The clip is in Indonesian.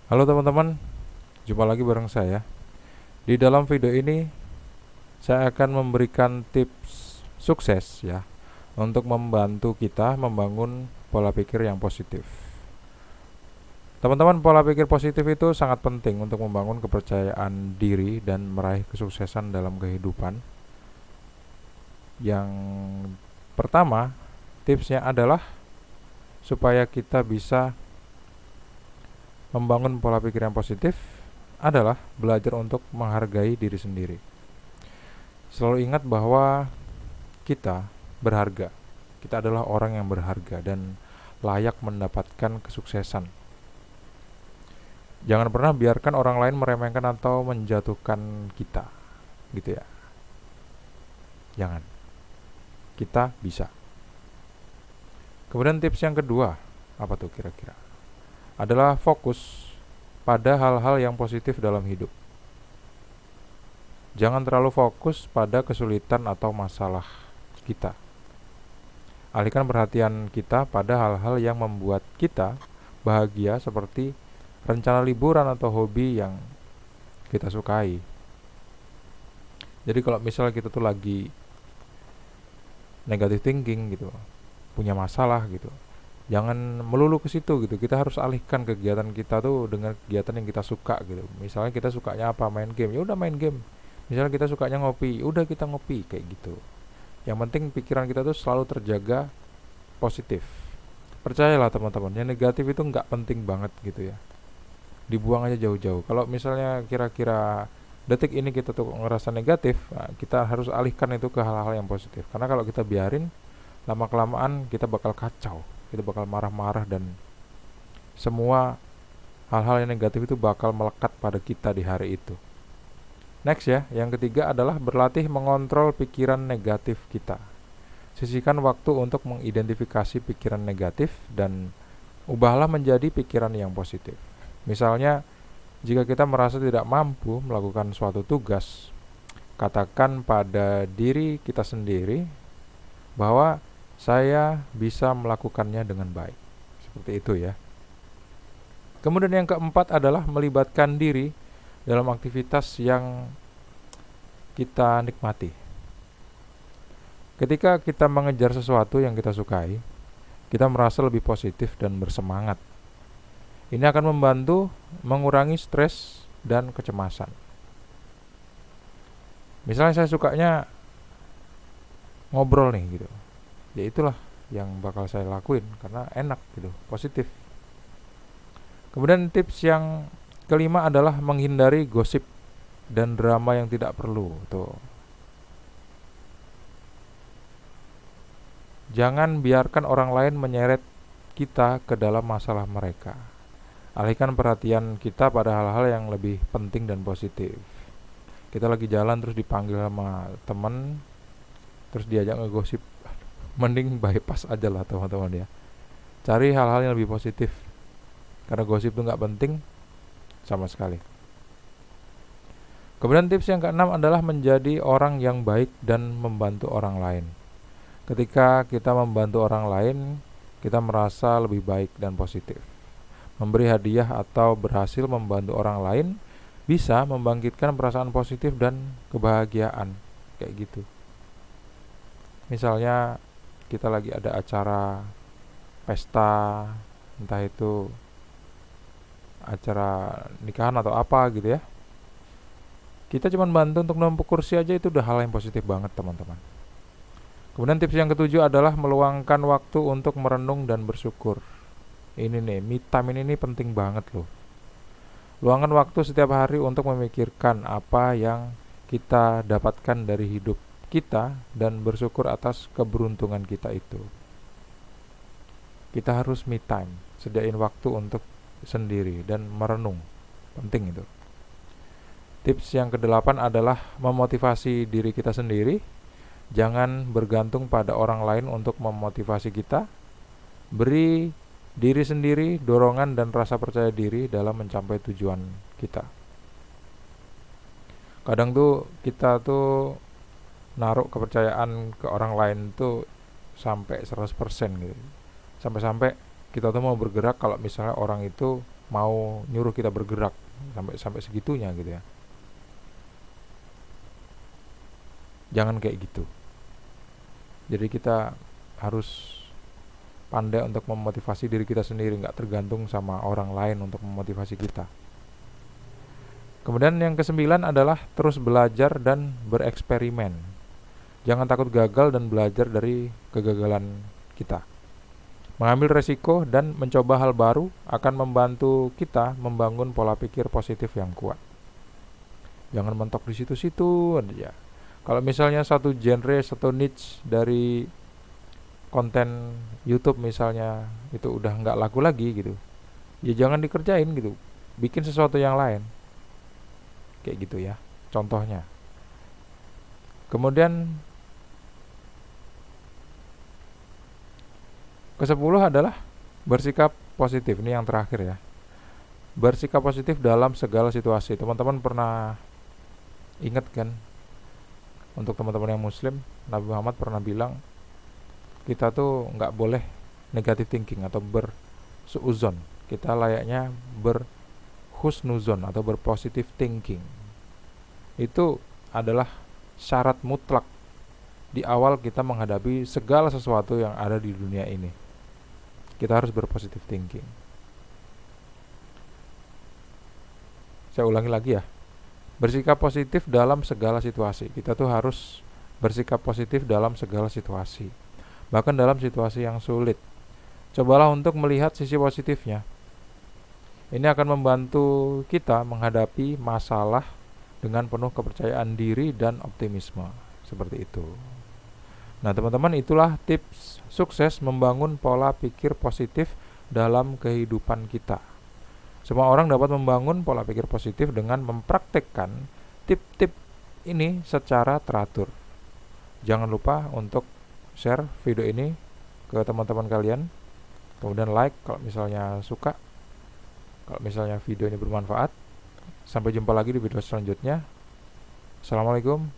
Halo teman-teman, jumpa lagi bareng saya. Di dalam video ini saya akan memberikan tips sukses ya untuk membantu kita membangun pola pikir yang positif. Teman-teman, pola pikir positif itu sangat penting untuk membangun kepercayaan diri dan meraih kesuksesan dalam kehidupan. Yang pertama, tipsnya adalah supaya kita bisa membangun pola pikir yang positif adalah belajar untuk menghargai diri sendiri. Selalu ingat bahwa kita berharga. Kita adalah orang yang berharga dan layak mendapatkan kesuksesan. Jangan pernah biarkan orang lain meremehkan atau menjatuhkan kita, gitu ya. Jangan. Kita bisa. Kemudian tips yang kedua, apa tuh kira-kira? Adalah fokus pada hal-hal yang positif dalam hidup. Jangan terlalu fokus pada kesulitan atau masalah kita. Alihkan perhatian kita pada hal-hal yang membuat kita bahagia seperti rencana liburan atau hobi yang kita sukai. Jadi kalau misalnya kita tuh lagi negative thinking gitu, punya masalah gitu, jangan melulu ke situ gitu. Kita harus alihkan kegiatan kita tuh dengan kegiatan yang kita suka gitu. Misalnya kita sukanya apa, main game, ya udah main game. Misalnya kita sukanya ngopi, udah kita ngopi kayak gitu. Yang penting pikiran kita tuh selalu terjaga positif. Percayalah teman-teman, yang negatif itu nggak penting banget gitu ya. Dibuang aja jauh-jauh. Kalau misalnya kira-kira detik ini kita tuh ngerasa negatif, nah kita harus alihkan itu ke hal-hal yang positif. Karena kalau kita biarin, lama-kelamaan kita bakal kacau. Kita bakal marah-marah dan semua hal-hal yang negatif itu bakal melekat pada kita di hari itu. Next ya, yang ketiga adalah berlatih mengontrol pikiran negatif kita. Sisihkan waktu untuk mengidentifikasi pikiran negatif dan ubahlah menjadi pikiran yang positif. Misalnya, jika kita merasa tidak mampu melakukan suatu tugas, katakan pada diri kita sendiri bahwa saya bisa melakukannya dengan baik. Seperti itu ya. Kemudian yang keempat adalah melibatkan diri dalam aktivitas yang kita nikmati. Ketika kita mengejar sesuatu yang kita sukai, kita merasa lebih positif dan bersemangat. Ini akan membantu mengurangi stres dan kecemasan. Misalnya saya sukanya ngobrol nih gitu. Ya itulah yang bakal saya lakuin karena enak gitu, positif. Kemudian tips yang kelima adalah menghindari gosip dan drama yang tidak perlu. Tuh. Jangan biarkan orang lain menyeret kita ke dalam masalah mereka. Alihkan perhatian kita pada hal-hal yang lebih penting dan positif. Kita lagi jalan terus dipanggil sama temen, terus diajak ngegosip, mending bypass aja lah teman-teman ya. Cari hal-hal yang lebih positif, karena gosip itu nggak penting sama sekali. Kemudian tips yang keenam adalah menjadi orang yang baik dan membantu orang lain. Ketika kita membantu orang lain, kita merasa lebih baik dan positif. Memberi hadiah atau berhasil membantu orang lain bisa membangkitkan perasaan positif dan kebahagiaan, kayak gitu. Misalnya kita lagi ada acara pesta, entah itu acara nikahan atau apa gitu ya. Kita cuma bantu untuk numpuk kursi aja, itu udah hal yang positif banget teman-teman. Kemudian tips yang ketujuh adalah meluangkan waktu untuk merenung dan bersyukur. Ini nih, me time ini penting banget loh. Luangkan waktu setiap hari untuk memikirkan apa yang kita dapatkan dari hidup kita dan bersyukur atas keberuntungan kita itu. Kita harus me time, sediain waktu untuk sendiri dan merenung. Penting itu. Tips yang kedelapan adalah memotivasi diri kita sendiri. Jangan bergantung pada orang lain untuk memotivasi kita. Beri diri sendiri dorongan dan rasa percaya diri dalam mencapai tujuan kita. Kadang tuh kita tuh naruh kepercayaan ke orang lain tuh sampai 100% gitu. Sampai-sampai kita tuh mau bergerak kalau misalnya orang itu mau nyuruh kita bergerak sampai sampai segitunya gitu ya. Jangan kayak gitu. Jadi kita harus pandai untuk memotivasi diri kita sendiri, nggak tergantung sama orang lain untuk memotivasi kita. Kemudian yang kesembilan adalah terus belajar dan bereksperimen. Jangan takut gagal dan belajar dari kegagalan kita. Mengambil resiko dan mencoba hal baru akan membantu kita membangun pola pikir positif yang kuat. Jangan mentok di situ-situ aja. Kalau misalnya satu genre, satu niche dari konten YouTube misalnya itu udah nggak laku lagi gitu, ya jangan dikerjain gitu. Bikin sesuatu yang lain. Kayak gitu ya, contohnya. Kemudian ke-10 adalah bersikap positif. Ini yang terakhir ya. Bersikap positif dalam segala situasi. Teman-teman pernah ingat kan, untuk teman-teman yang muslim, Nabi Muhammad pernah bilang kita tuh nggak boleh negative thinking atau bersuuzon. Kita layaknya berhusnuzon atau berpositive thinking. Itu adalah syarat mutlak di awal kita menghadapi segala sesuatu yang ada di dunia ini. Kita harus berpositive thinking. Saya ulangi lagi ya. Bersikap positif dalam segala situasi. Kita tuh harus bersikap positif dalam segala situasi. Bahkan dalam situasi yang sulit. Cobalah untuk melihat sisi positifnya. Ini akan membantu kita menghadapi masalah dengan penuh kepercayaan diri dan optimisme. Seperti itu. Nah teman-teman, itulah tips sukses membangun pola pikir positif dalam kehidupan kita. Semua orang dapat membangun pola pikir positif dengan mempraktekkan tip-tip ini secara teratur. Jangan lupa untuk share video ini ke teman-teman kalian. Kemudian like kalau misalnya suka. Kalau misalnya video ini bermanfaat. Sampai jumpa lagi di video selanjutnya. Assalamualaikum